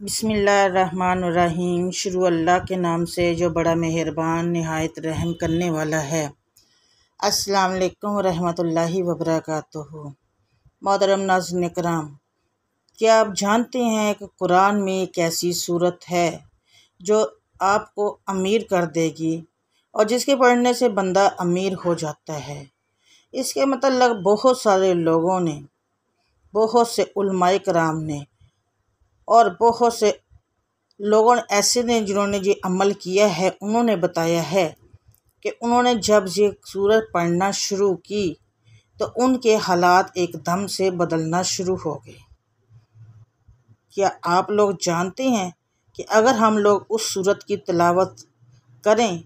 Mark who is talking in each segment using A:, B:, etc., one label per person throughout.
A: बिस्मिल्लाहिर्रहमानिर्रहीम। शुरू अल्लाह के नाम से जो बड़ा मेहरबान निहायत रहम करने वाला है। अस्सलाम वालेकुम रहमतुल्लाहि व बरकातुहू। मोहतरम नाज़रीन किराम, क्या आप जानते हैं कि कुरान में एक ऐसी सूरत है जो आपको अमीर कर देगी और जिसके पढ़ने से बंदा अमीर हो जाता है। इसके मतलब बहुत सारे लोगों ने, बहुत से उलमाए कराम ने और बहुत से लोगों ऐसे ने जिन्होंने ये अमल किया है, उन्होंने बताया है कि उन्होंने जब ये सूरत पढ़ना शुरू की तो उनके हालात एकदम से बदलना शुरू हो गए। क्या आप लोग जानते हैं कि अगर हम लोग उस सूरत की तिलावत करें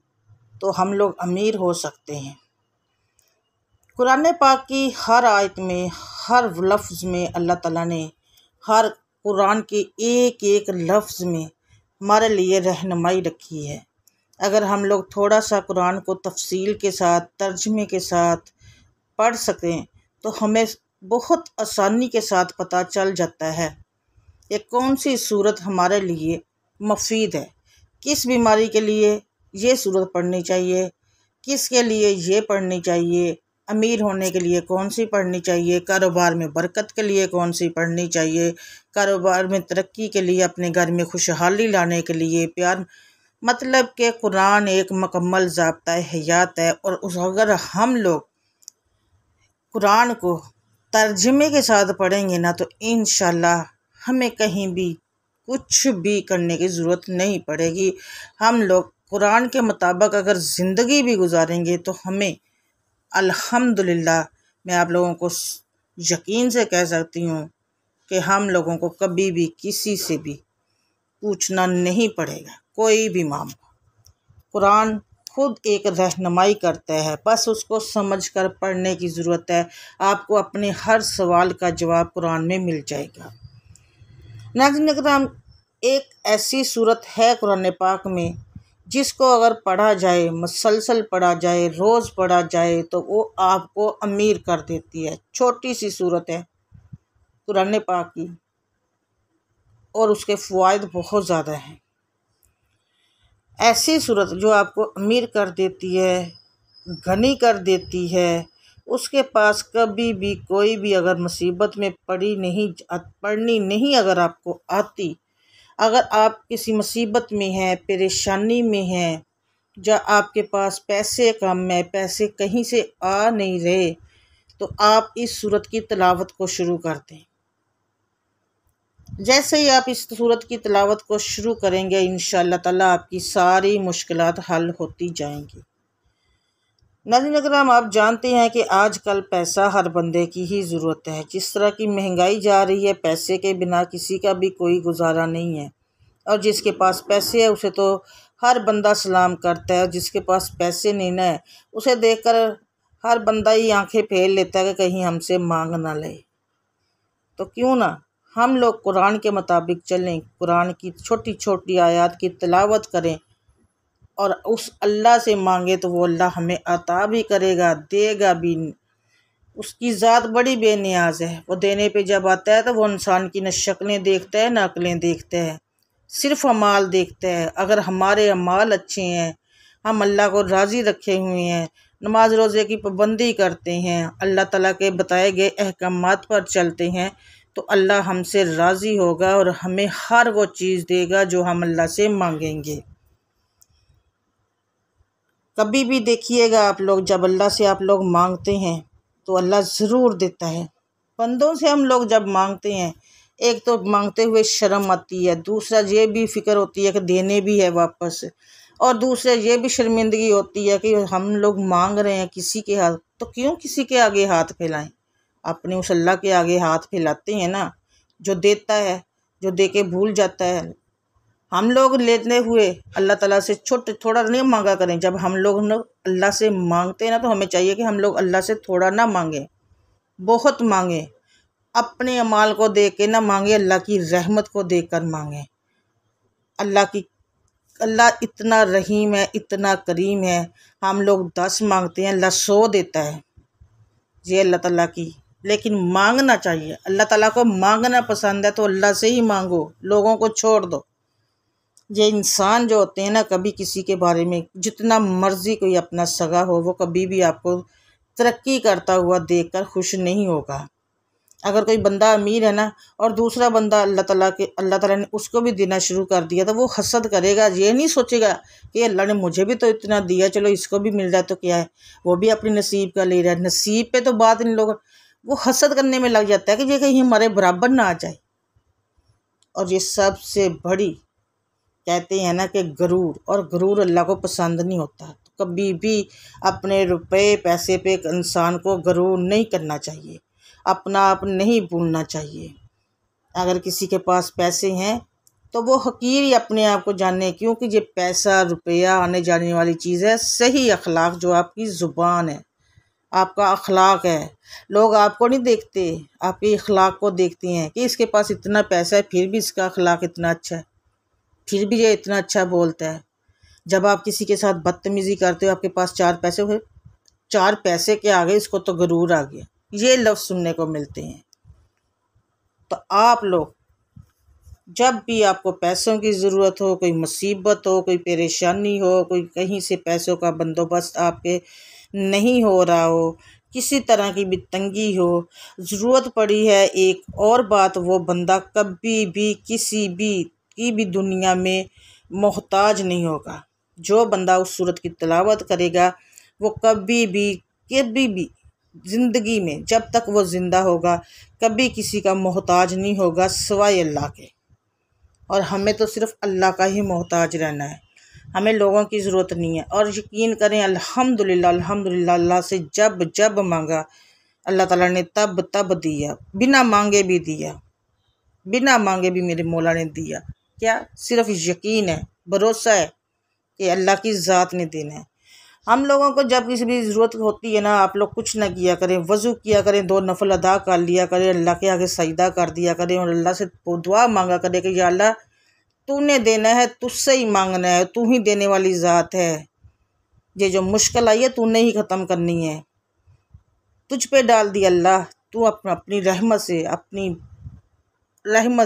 A: तो हम लोग अमीर हो सकते हैं। कुरान पाक की हर आयत में, हर लफ्ज़ में अल्लाह ताला ने हर कुरान के एक एक लफ्ज़ में हमारे लिए रहनुमाई रखी है। अगर हम लोग थोड़ा सा कुरान को तफसील के साथ, तर्जमे के साथ पढ़ सकें तो हमें बहुत आसानी के साथ पता चल जाता है कि कौन सी सूरत हमारे लिए मुफीद है, किस बीमारी के लिए ये सूरत पढ़नी चाहिए, किसके लिए ये पढ़नी चाहिए, अमीर होने के लिए कौन सी पढ़नी चाहिए, कारोबार में बरकत के लिए कौन सी पढ़नी चाहिए, कारोबार में तरक्की के लिए, अपने घर में खुशहाली लाने के लिए, प्यार, मतलब कि कुरान एक मुकम्मल ज़ाब्ता हयात है। और अगर हम लोग कुरान को तर्जमे के साथ पढ़ेंगे ना तो इंशाल्लाह हमें कहीं भी कुछ भी करने की ज़रूरत नहीं पड़ेगी। हम लोग कुरान के मुताबिक अगर ज़िंदगी भी गुजारेंगे तो हमें अल्हम्दुलिल्लाह, मैं आप लोगों को यकीन से कह सकती हूँ कि हम लोगों को कभी भी किसी से भी पूछना नहीं पड़ेगा कोई भी मामला। कुरान खुद एक रहनुमाई करता है, बस उसको समझकर पढ़ने की ज़रूरत है। आपको अपने हर सवाल का जवाब कुरान में मिल जाएगा। नाज़रीन किराम, एक ऐसी सूरत है कुरान पाक में जिसको अगर पढ़ा जाए, मुसलसल पढ़ा जाए, रोज़ पढ़ा जाए तो वो आपको अमीर कर देती है। छोटी सी सूरत है कुरान पाक की और उसके फ़वाइद बहुत ज़्यादा हैं। ऐसी सूरत जो आपको अमीर कर देती है, गनी कर देती है। उसके पास कभी भी कोई भी अगर मुसीबत में पढ़नी नहीं अगर आपको आती, अगर आप किसी मुसीबत में हैं, परेशानी में हैं, या आपके पास पैसे कम है, पैसे कहीं से आ नहीं रहे, तो आप इस सूरत की तिलावत को शुरू कर दें। जैसे ही आप इस सूरत की तिलावत को शुरू करेंगे इंशाअल्लाह ताला आपकी सारी मुश्किलात हल होती जाएंगी। नाज़रीन किराम, आप जानते हैं कि आजकल पैसा हर बंदे की ही ज़रूरत है। जिस तरह की महंगाई जा रही है, पैसे के बिना किसी का भी कोई गुजारा नहीं है। और जिसके पास पैसे है उसे तो हर बंदा सलाम करता है, और जिसके पास पैसे नहीं ना है उसे देखकर हर बंदा ही आंखें फेर लेता है कि कहीं हमसे मांग ना ले। तो क्यों ना हम लोग कुरान के मुताबिक चलें, कुरान की छोटी छोटी आयत की तिलावत करें और उस अल्लाह से मांगे तो वो अल्लाह हमें अता भी करेगा, देगा भी। उसकी ज़ात बड़ी बेनियाज है। वो देने पे जब आता है तो वो इंसान की न शक्लें देखता है, न अकलें देखता है, सिर्फ अमाल देखता है। अगर हमारे अमाल अच्छे हैं, हम अल्लाह को राज़ी रखे हुए हैं, नमाज रोज़े की पाबंदी करते हैं, अल्लाह ताला के बताए गए अहकामात पर चलते हैं, तो अल्लाह हमसे राज़ी होगा और हमें हर वो चीज़ देगा जो हम अल्लाह से मांगेंगे। कभी भी देखिएगा आप लोग, जब अल्लाह से आप लोग मांगते हैं तो अल्लाह ज़रूर देता है। बंदों से हम लोग जब मांगते हैं, एक तो मांगते हुए शर्म आती है, दूसरा ये भी फ़िक्र होती है कि देने भी है वापस, और दूसरा ये भी शर्मिंदगी होती है कि हम लोग मांग रहे हैं किसी के हाथ, तो क्यों किसी के आगे हाथ फैलाएं। अपने उस अल्लाह के आगे हाथ फैलाते हैं ना, जो देता है, जो दे के भूल जाता है। हम लोग लेते हुए अल्लाह ताला से थोड़ा नहीं मांगा करें। जब हम लोग अल्लाह से मांगते हैं ना, तो हमें चाहिए कि हम लोग अल्लाह से थोड़ा ना मांगें, बहुत मांगें। अपने अमाल को देख के ना मांगे, अल्लाह की रहमत को देख कर मांगे। अल्लाह इतना रहीम है, इतना करीम है। हम लोग 10 मांगते हैं, अल्लाह 100 देता है। ये अल्लाह ताला की लेकिन मांगना चाहिए। अल्लाह ताला को मांगना पसंद है तो अल्लाह से ही मांगो, लोगों को छोड़ दो। ये इंसान जो होते हैं ना, कभी किसी के बारे में, जितना मर्जी कोई अपना सगा हो, वो कभी भी आपको तरक्की करता हुआ देखकर खुश नहीं होगा। अगर कोई बंदा अमीर है ना और दूसरा बंदा अल्लाह ताला ने उसको भी देना शुरू कर दिया, तो वो हसद करेगा। ये नहीं सोचेगा कि अल्लाह ने मुझे भी तो इतना दिया, चलो इसको भी मिल रहा है तो क्या है, वो भी अपनी नसीब का ले रहा है। नसीब पे तो बात इन लोगों, वो हसद करने में लग जाता है कि ये कहीं हमारे बराबर ना आ जाए। और ये सबसे बड़ी, कहते हैं ना कि गरूर, और गरूर अल्लाह को पसंद नहीं होता। तो कभी भी अपने रुपए पैसे पे इंसान को गरूर नहीं करना चाहिए, अपना आप नहीं भूलना चाहिए। अगर किसी के पास पैसे हैं तो वो हकीर ही अपने आप को जाने, क्योंकि ये पैसा रुपया आने जाने वाली चीज़ है। सही अखलाक जो आपकी ज़ुबान है, आपका अखलाक है, लोग आपको नहीं देखते, आपके अखलाक को देखते हैं कि इसके पास इतना पैसा है फिर भी इसका अखलाक इतना अच्छा है, फिर भी ये इतना अच्छा बोलता है। जब आप किसी के साथ बदतमीज़ी करते हो, आपके पास चार पैसे हुए, चार पैसे के आगे इसको तो गरूर आ गया, ये लफ्ज़ सुनने को मिलते हैं। तो आप लोग जब भी आपको पैसों की ज़रूरत हो, कोई मुसीबत हो, कोई परेशानी हो, कोई कहीं से पैसों का बंदोबस्त आपके नहीं हो रहा हो, किसी तरह की भी तंगी हो, ज़रूरत पड़ी है, एक और बात, वो बंदा कभी भी किसी भी की भी दुनिया में मोहताज नहीं होगा। जो बंदा उस सूरत की तिलावत करेगा वो कभी भी ज़िंदगी में, जब तक वो ज़िंदा होगा, कभी किसी का मोहताज नहीं होगा सिवाय अल्लाह के। और हमें तो सिर्फ़ अल्लाह का ही मोहताज रहना है, हमें लोगों की ज़रूरत नहीं है। और यकीन करें, अल्हम्दुलिल्लाह अल्हम्दुलिल्लाह, अल्लाह से जब जब मांगा अल्लाह ताला ने तब तब दिया, बिना मांगे भी दिया, बिना मांगे भी मेरे मौला ने दिया। क्या सिर्फ़ यकीन है, भरोसा है कि अल्लाह की ज़ात ने देना है। हम लोगों को जब किसी भी ज़रूरत होती है ना, आप लोग कुछ ना किया करें, वज़ू किया करें, 2 नफल अदा कर लिया करें, अल्लाह के आगे सजदा कर दिया करें और अल्लाह से दुआ मांगा करें कि या अल्लाह तूने देना है, तुझसे ही मांगना है, तू ही देने वाली ज़ात है। ये जो मुश्किल आई है तूने ही ख़त्म करनी है, तुझ पे डाल दी अल्लाह। तू अपनी रहमत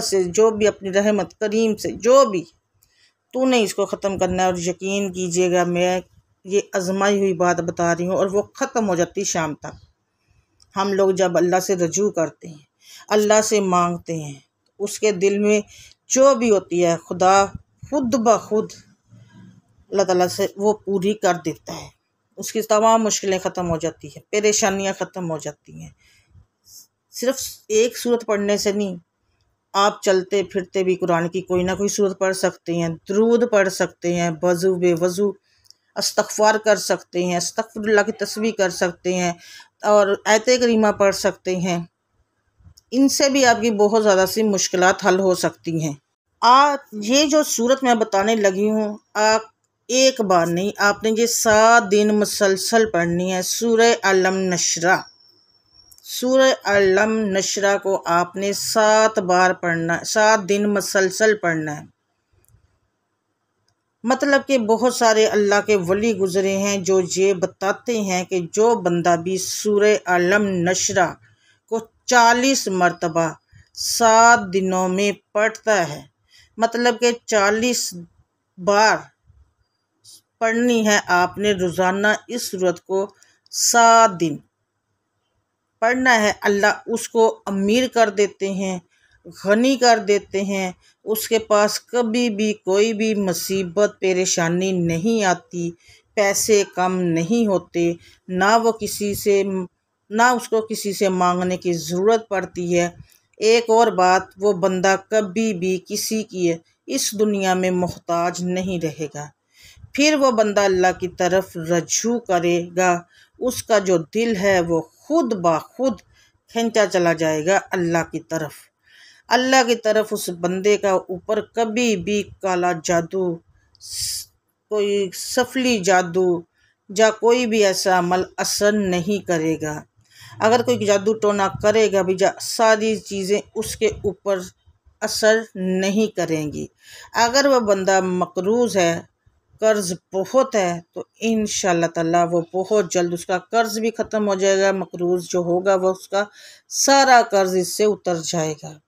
A: से जो भी, अपनी रहमत करीम से जो भी तूने इसको ख़त्म करना है। और यकीन कीजिएगा, मैं ये आजमाई हुई बात बता रही हूँ, और वो ख़त्म हो जाती शाम तक। हम लोग जब अल्लाह से रजू करते हैं, अल्लाह से मांगते हैं, उसके दिल में जो भी होती है, खुदा खुद ब खुद अल्लाह ताला से वो पूरी कर देता है। उसकी तमाम मुश्किलें ख़त्म हो जाती हैं, परेशानियाँ ख़त्म हो जाती हैं। सिर्फ़ एक सूरत पढ़ने से नहीं, आप चलते फिरते भी कुरान की कोई ना कोई सूरत पढ़ सकते हैं, दुरूद पढ़ सकते हैं, वज़ू बेवज़ू इस्तग़फ़ार कर सकते हैं, अस्तग़फ़िरुल्लाह की तस्बीह कर सकते हैं, और आयत करीमा पढ़ सकते हैं। इनसे भी आपकी बहुत ज़्यादा सी मुश्किलात हल हो सकती हैं। ये जो सूरत मैं बताने लगी हूँ, आप एक बार नहीं, आपने ये 7 दिन मुसलसल पढ़नी है। सूरह अलम नशरा, सूरह अलम नशरा को आपने 7 बार पढ़ना है, 7 दिन मुसलसल पढ़ना है। मतलब कि बहुत सारे अल्लाह के वली गुज़रे हैं जो ये बताते हैं कि जो बंदा भी सूरह अलम नशरा को 40 मरतबा 7 दिनों में पढ़ता है, मतलब कि 40 बार पढ़नी है आपने रोज़ाना इस सूरत को, 7 दिन पढ़ना है। अल्लाह उसको अमीर कर देते हैं, गनी कर देते हैं, उसके पास कभी भी कोई भी मुसीबत परेशानी नहीं आती, पैसे कम नहीं होते, ना उसको किसी से मांगने की ज़रूरत पड़ती है। एक और बात, वो बंदा कभी भी किसी की इस दुनिया में मोहताज नहीं रहेगा। फिर वो बंदा अल्लाह की तरफ रजू करेगा, उसका जो दिल है वो खुद ब खुद खींचा चला जाएगा अल्लाह की तरफ। अल्लाह की तरफ उस बंदे का ऊपर कभी भी काला जादू, कोई सफली जादू या कोई भी ऐसा अमल असर नहीं करेगा। अगर कोई जादू टोना करेगा भी, सारी चीज़ें उसके ऊपर असर नहीं करेंगी। अगर वह बंदा मकरूज़ है, कर्ज़ बहुत है तो इंशाअल्लाह ताला वो बहुत जल्द उसका कर्ज़ भी ख़त्म हो जाएगा, मकरूज़ जो होगा वो उसका सारा कर्ज़ इससे उतर जाएगा।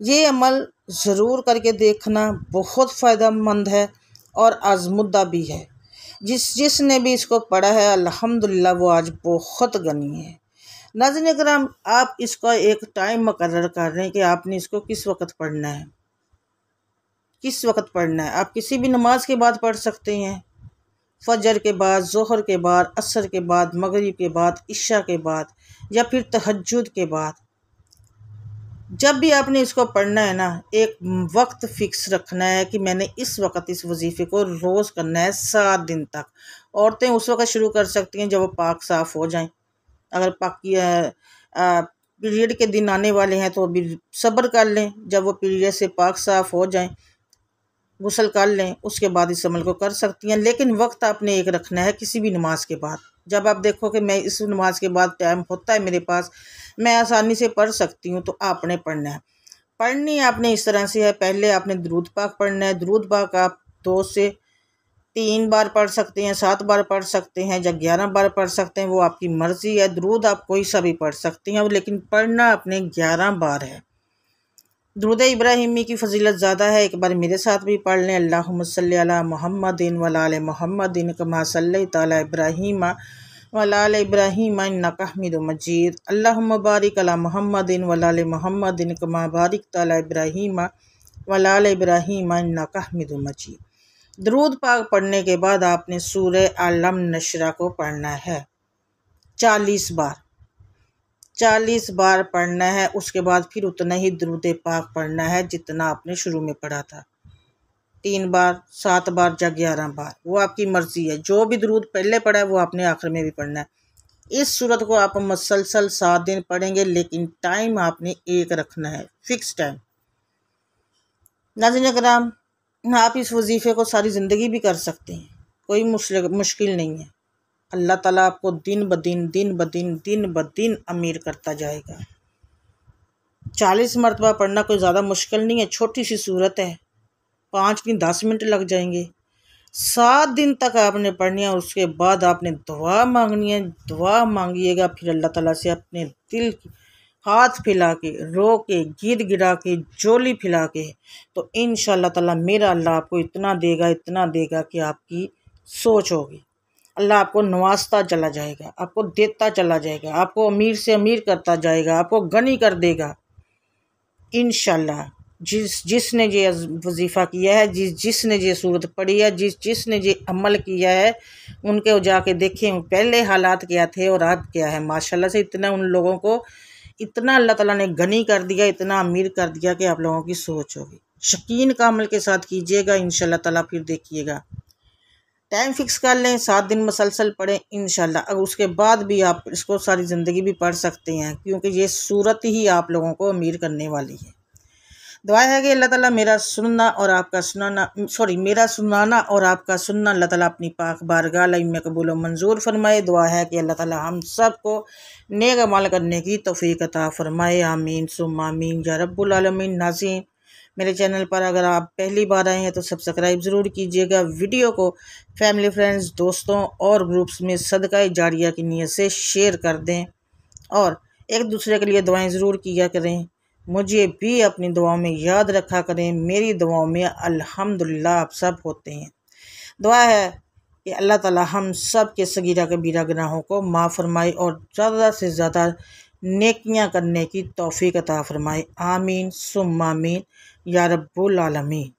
A: ये अमल ज़रूर करके देखना, बहुत फ़ायदेमंद है और आज़मुद्दा भी है। जिसने भी इसको पढ़ा है अल्हम्दुलिल्लाह वो आज बहुत गनी है। नाज़रीन किराम, आप इसका एक टाइम मुकर्रर कर रहे हैं कि आपने इसको किस वक़्त पढ़ना है, किस वक़्त पढ़ना है। आप किसी भी नमाज के बाद पढ़ सकते हैं, फजर के बाद, ज़ोहर के बाद, असर के बाद, मगरिब के बाद, इशा के बाद या फिर तहज्जुद के बाद। जब भी आपने इसको पढ़ना है ना, एक वक्त फ़िक्स रखना है कि मैंने इस वक्त इस वजीफ़े को रोज़ करना है 7 दिन तक। औरतें उस वक़्त शुरू कर सकती हैं जब वो पाक साफ़ हो जाएं। अगर पीरियड के दिन आने वाले हैं तो अभी सब्र कर लें, जब वो पीरियड से पाक साफ़ हो जाएं, गुस्ल कर लें, उसके बाद इस अमल को कर सकती हैं। लेकिन वक्त आपने एक रखना है किसी भी नमाज के बाद। जब आप देखो कि मैं इस नमाज के बाद टाइम होता है मेरे पास, मैं आसानी से पढ़ सकती हूँ, तो आपने पढ़ना है। पढ़नी आपने इस तरह से है, पहले आपने दुरूद पाक पढ़ना है। दुरूद पाक आप 2 से 3 बार पढ़ सकते हैं, 7 बार पढ़ सकते हैं या 11 बार पढ़ सकते हैं, वो आपकी मर्ज़ी है। दुरूद आप कोई सा भी पढ़ सकती हैं, लेकिन पढ़ना आपने 11 बार है। दुरूद इब्राहिमी की फ़जीलत ज़्यादा है, एक बार मेरे साथ भी पढ़ लें। अल्लाहुम्मा सल्ली अला मुहम्मदिन व अला आलि मुहम्मदिन कमा सल्लैता अला इब्राहीम व अला आलि इब्राहीम इन्नका हमीदुम मजीद। अल्लाहुम्मा बारिक अला मुहम्मदिन व अला आलि मुहम्मदिन कमा बारिकता अला इब्राहीम व अला आलि इब्राहीम इन्नका हमीदुम मजीद। दुरूद पाक पढ़ने के बाद आपने सूरह अलम नशरा को पढ़ना है 40 बार। 40 बार पढ़ना है। उसके बाद फिर उतना ही दुरूद पाक पढ़ना है जितना आपने शुरू में पढ़ा था, 3 बार, 7 बार या 11 बार, वो आपकी मर्ज़ी है। जो भी दुरूद पहले पढ़ा है वो आपने आखिर में भी पढ़ना है। इस सूरत को आप मुसलसल 7 दिन पढ़ेंगे, लेकिन टाइम आपने एक रखना है, फ़िक्स टाइम। नाज़रीन किराम, आप इस वजीफ़े को सारी ज़िंदगी भी कर सकते हैं, कोई मुश्किल नहीं है। अल्लाह ताला आपको दिन ब दिन अमीर करता जाएगा। 40 मरतबा पढ़ना कोई ज़्यादा मुश्किल नहीं है, छोटी सी सूरत है, 5 नहीं 10 मिनट लग जाएंगे। 7 दिन तक आपने पढ़नी है। उसके बाद आपने दुआ मांगनी है, दुआ मांगिएगा फिर अल्लाह ताला से अपने दिल हाथ फैला के, रो के, गिरा के, जोली फैला के, तो इंशाअल्लाह ताला मेरा अल्लाह आपको इतना देगा कि आपकी सोच होगी। अल्लाह आपको नवाजता चला जाएगा, आपको देता चला जाएगा, आपको अमीर से अमीर करता जाएगा, आपको गनी कर देगा इंशाअल्लाह। जिसने ये वजीफ़ा किया है, जिसने ये सूरत पढ़ी है, जिसने ये अमल किया है, उनके जाके देखें पहले हालात क्या थे और अब क्या है। माशाल्लाह से इतना उन लोगों को इतना अल्लाह ताला ने गनी कर दिया, इतना अमीर कर दिया कि आप लोगों की सोच होगी। यकीन का अमल के साथ कीजिएगा, इंशाअल्लाह ताला फिर देखिएगा। टाइम फ़िक्स कर लें, 7 दिन मुसलसल पढ़ें इंशाअल्लाह। अब उसके बाद भी आप इसको सारी ज़िंदगी भी पढ़ सकते हैं, क्योंकि ये सूरत ही आप लोगों को अमीर करने वाली है। दुआ है कि अल्लाह ताला मेरा सुनाना और आपका सुनना अल्लाह ताला अपनी पाक बारगाह में कबूल और मंजूर फरमाए। दुआ है कि अल्लाह ताला हम सब को नेक अमल करने की तौफीक अता फरमाए। आमीन सुम्मा आमीन या रब्बुल आलमीन। नाज़रीन, मेरे चैनल पर अगर आप पहली बार आए हैं तो सब्सक्राइब ज़रूर कीजिएगा। वीडियो को फैमिली, फ्रेंड्स, दोस्तों और ग्रुप्स में सदका जारिया की नीयत से शेयर कर दें और एक दूसरे के लिए दुआएं ज़रूर किया करें। मुझे भी अपनी दुआओं में याद रखा करें। मेरी दुआओं में अल्हम्दुलिल्लाह आप सब होते हैं। दुआ है कि अल्लाह ताला हम सब के सगीरा कबीरा गुनाहों को माफ़ फरमाए और ज़्यादा से ज़्यादा नेकियां करने की तौफीक अता फरमाए। आमीन सुम्मा आमीन या रब्बुल आलमीन।